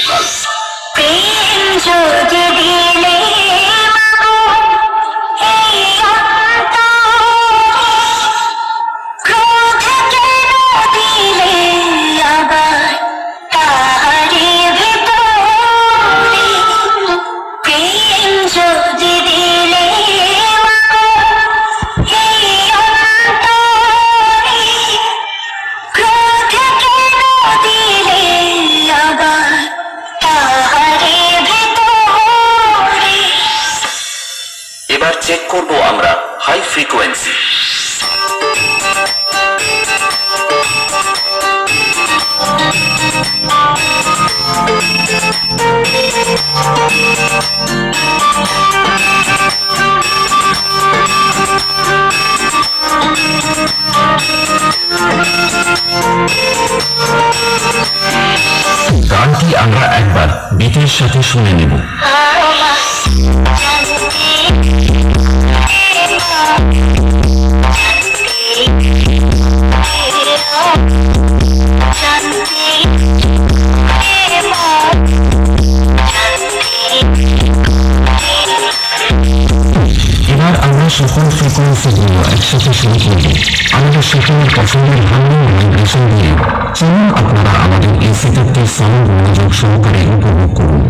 Vocal. প্রেম যদি দিলে মাগো এই অন্তরে, ক্রোধ কেন দিলে আবার তাহারি ভিতরে? প্রেম যদি দিলে মাগো এই অন্তরে, ক্রোধ কেন দিলে আবার তাহারি ভিতরে? এবার চেক করব আমরা হাই ফ্রিকোয়েন্সি। গানটি আমরা একবার বিটের সাথে শুনে নেব। এবার আমরা সকল ফ্রিকোয়েন্সিগুলো একসাথে শুরু করব আমাদের সকলের পছন্দের হারমোনিয়াম ভাইব্রেশন দিয়ে। চলুন আপনারা আমাদের এই সেটআপটির সাউন্ড মনোযোগ সহকারে উপভোগ করুন।